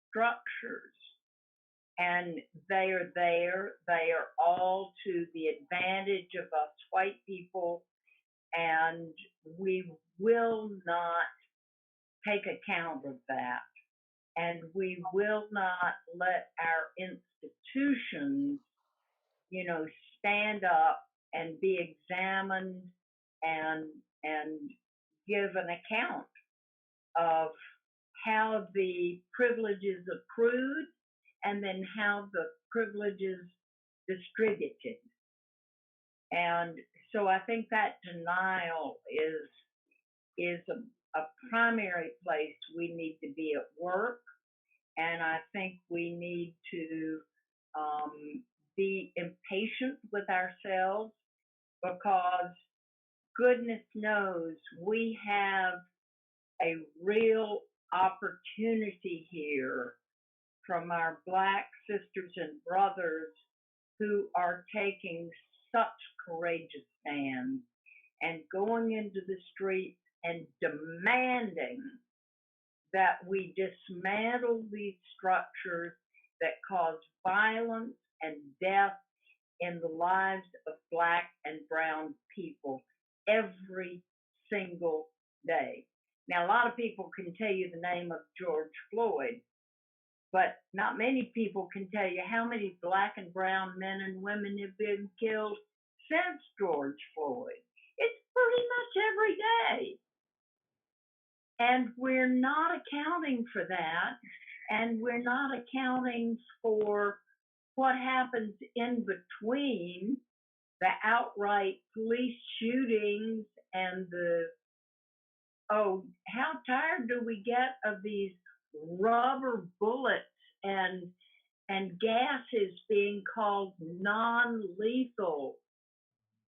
structures. And they are there. They are all to the advantage of us white people, and we will not take account of that. And we will not let our institutions, stand up and be examined and give an account of how the privileges accrued and then how the privileges distributed. And so I think that denial is a primary place we need to be at work. And I think we need to be impatient with ourselves, because goodness knows we have a real opportunity here from our Black sisters and brothers who are taking such courageous stands and going into the streets and demanding that we dismantle these structures that cause violence and death in the lives of Black and brown people. every single day. Now, a lot of people can tell you the name of George Floyd, but not many people can tell you how many black and brown men and women have been killed since George Floyd. It's pretty much every day. And we're not accounting for that. And we're not accounting for what happens in between the outright police shootings and how tired do we get of these rubber bullets and gases being called non-lethal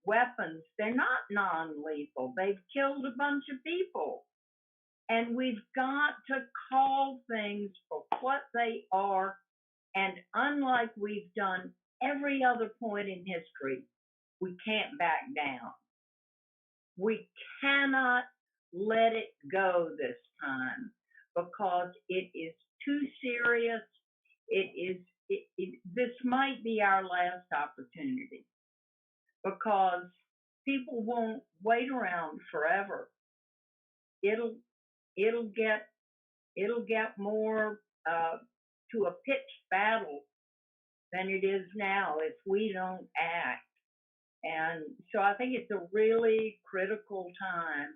weapons? They're not non-lethal. They've killed a bunch of people. And we've got to call things for what they are. And unlike we've done every other point in history, we can't back down. We cannot let it go this time because it is too serious. This might be our last opportunity because people won't wait around forever. It'll get more to a pitched battle than it is now if we don't act. And so I think it's a really critical time.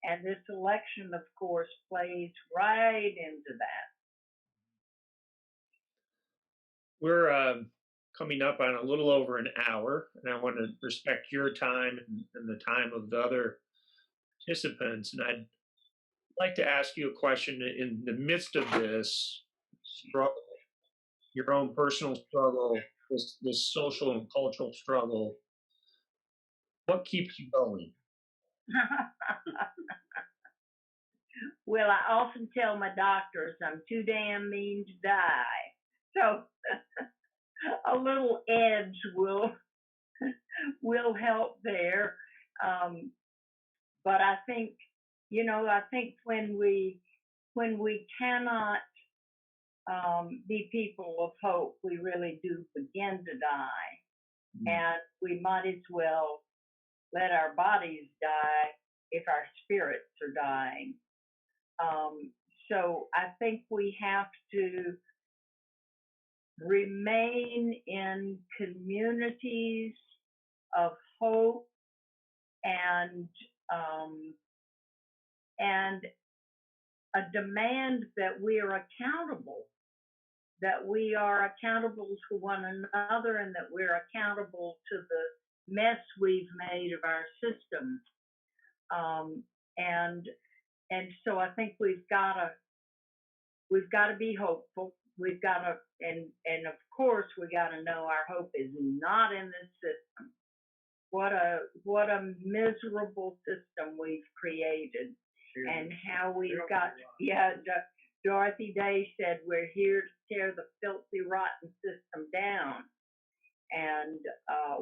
And this election, of course, plays right into that. We're coming up on a little over an hour, and I want to respect your time and the time of the other participants. And I'd like to ask you a question in the midst of this struggle, your own personal struggle, this social and cultural struggle. What keeps you going? Well, I often tell my doctors I'm too damn mean to die. So a little edge will help there. But I think, when we cannot be people of hope, we really do begin to die. And we might as well let our bodies die if our spirits are dying. So I think we have to remain in communities of hope and a demand that we are accountable, to one another, and that we're accountable to the mess we've made of our system. And so I think we've got to be hopeful. We've got to, and of course we got to know our hope is not in this system. What a miserable system we've created, and how we've got. Dorothy Day said we're here to tear the filthy, rotten system down, and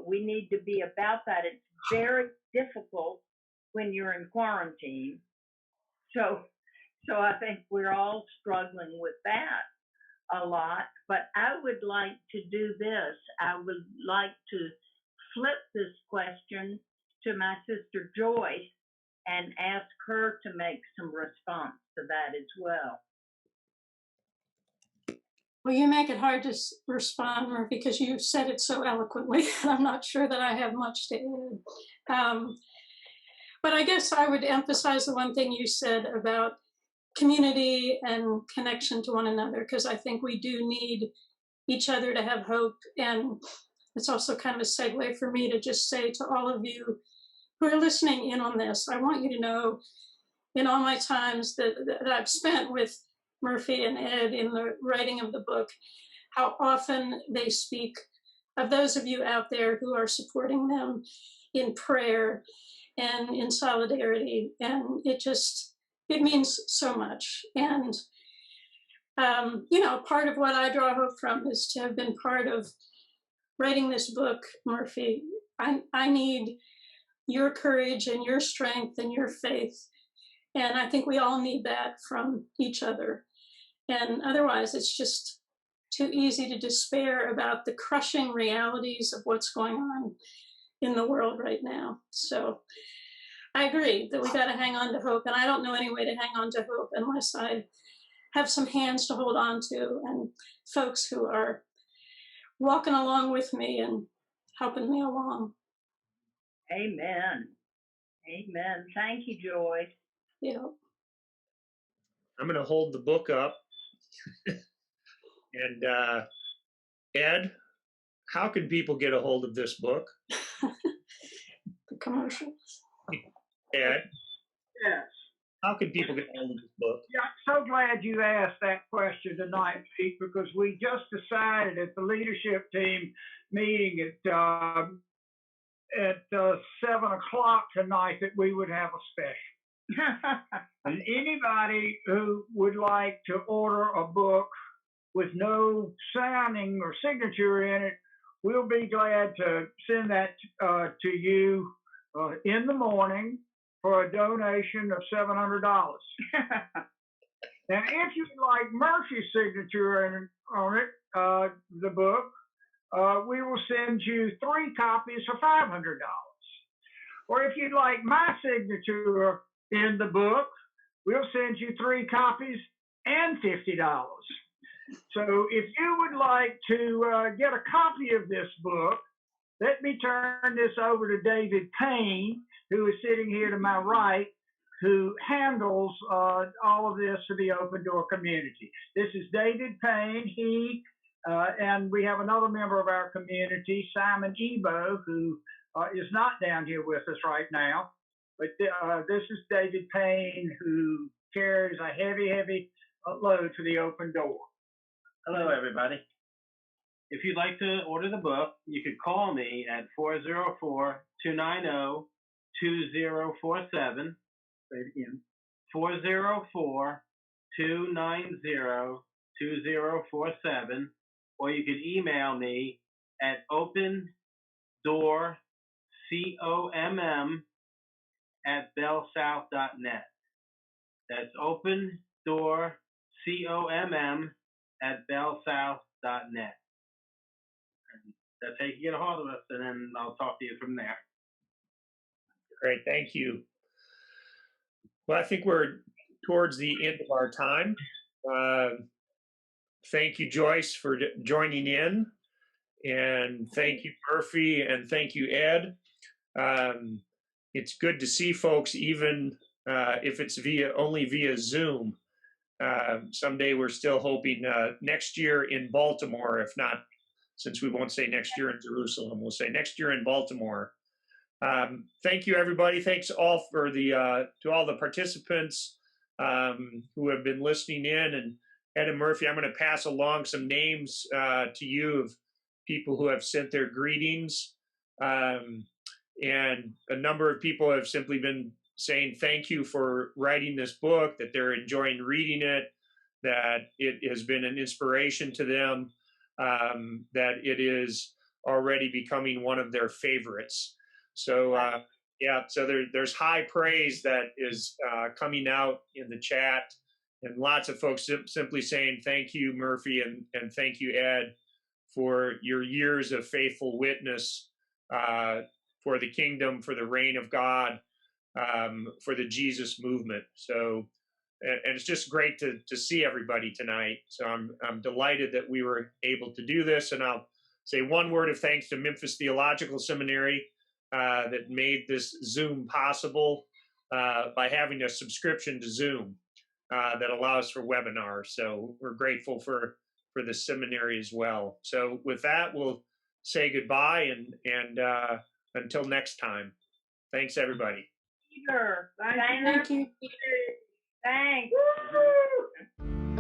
we need to be about that. It's very difficult when you're in quarantine. So I think we're all struggling with that a lot. But I would like to do this. I would like to flip this question to my sister Joyce and ask her to make some response to that as well. Well, you make it hard to respond, Murphy, because you said it so eloquently. I'm not sure that I have much to add. But I guess I would emphasize the one thing you said about community and connection to one another, because I think we do need each other to have hope. And it's also kind of a segue for me to just say to all of you who are listening in on this, I want you to know in all my times that I've spent with Murphy and Ed in the writing of the book, how often they speak of those of you out there who are supporting them in prayer and in solidarity. And it means so much. And, part of what I draw hope from is to have been part of writing this book, Murphy. I need your courage and your strength and your faith. And I think we all need that from each other. And otherwise, it's just too easy to despair about the crushing realities of what's going on in the world right now. So I agree that we got to hang on to hope, and I don't know any way to hang on to hope unless I have some hands to hold on to and folks who are walking along with me and helping me along. Amen. Amen. Thank you, Joyce. Yeah. I'm going to hold the book up. And Ed, how can people get a hold of this book? The commercial. Ed, Yes. how can people get a hold of this book? Yeah, I'm so glad you asked that question tonight, Pete, because we just decided at the leadership team meeting at 7 o'clock tonight that we would have a special. And anybody who would like to order a book with no signing or signature in it, we'll be glad to send that to you in the morning for a donation of $700. Now, if you'd like Murphy's signature on it, the book, we will send you 3 copies for $500. Or if you'd like my signature in the book, we'll send you 3 copies and $50. So if you would like to get a copy of this book, let me turn this over to David Payne, who is sitting here to my right, who handles all of this for the Open Door community. This is David Payne. He and we have another member of our community, Simon Ebo, who is not down here with us right now. But this is David Payne, who carries a heavy, heavy load for the Open Door. Hello, everybody. If you'd like to order the book, you could call me at 404-290-2047. Say it again. 404-290-2047. Or you could email me at opendoorcomm@bellsouth.net. That's opendoorcomm@bellsouth.net. That's how you can get a hold of us, and then I'll talk to you from there. Great, thank you. Well, I think we're towards the end of our time. Thank you, Joyce, for joining in. And thank you, Murphy, and thank you, Ed. It's good to see folks, even if it's only via Zoom. Someday we're still hoping next year in Baltimore, if not, since we won't say next year in Jerusalem, we'll say next year in Baltimore. Thank you, everybody. Thanks all for to all the participants who have been listening in. And Ed and Murphy, I'm going to pass along some names to you of people who have sent their greetings. And a number of people have simply been saying thank you for writing this book, that they're enjoying reading it, that it has been an inspiration to them, that it is already becoming one of their favorites. So yeah, so there's high praise that is coming out in the chat, and lots of folks simply saying thank you, Murphy, and thank you, Ed, for your years of faithful witness for the kingdom, for the reign of God, for the Jesus movement. So, and it's just great to see everybody tonight. So I'm delighted that we were able to do this. And I'll say one word of thanks to Memphis Theological Seminary that made this Zoom possible by having a subscription to Zoom that allows for webinars. So we're grateful for the seminary as well. So with that, we'll say goodbye and until next time. Thanks, everybody. Peter, Thank you. Thanks. Woo!